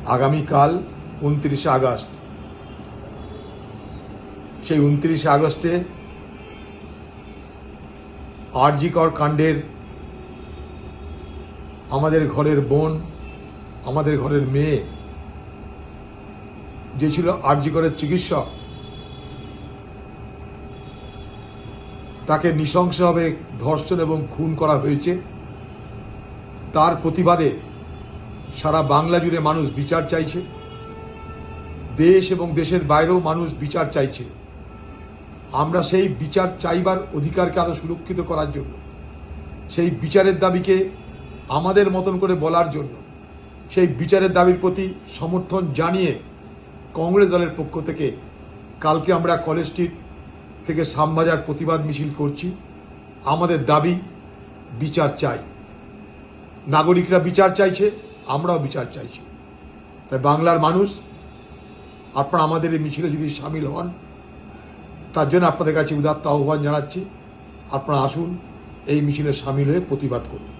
আগামীকাল 29শে আগস্ট। সেই 29শে আগস্টে আরজি কর কাণ্ডের আমাদের ঘরের বোন, আমাদের ঘরের মেয়ে যে ছিল আরজি করের চিকিৎসক, তাকে নৃশংসভাবে ধর্ষণ এবং খুন করা হয়েছে। তার প্রতিবাদে সারা বাংলা জুড়ে মানুষ বিচার চাইছে, দেশ এবং দেশের বাইরেও মানুষ বিচার চাইছে। আমরা সেই বিচার চাইবার অধিকারকে আরো সুরক্ষিত করার জন্য, সেই বিচারের দাবিকে আমাদের মতন করে বলার জন্য, সেই বিচারের দাবির প্রতি সমর্থন জানিয়ে কংগ্রেস দলের পক্ষ থেকে কালকে আমরা কলেজ স্ট্রিট থেকে শ্যামবাজার প্রতিবাদ মিছিল করছি। আমাদের দাবি বিচার চাই, নাগরিকরা বিচার চাইছে, আমরাও বিচার চাইছি। তাই বাংলার মানুষ, আপনারা আমাদের এই মিছিলে যদি সামিল হন, তার জন্য আপনাদের কাছে উদাত্ত আহ্বান জানাচ্ছি। আপনারা আসুন, এই মিছিলে সামিল হয়ে প্রতিবাদ করুন।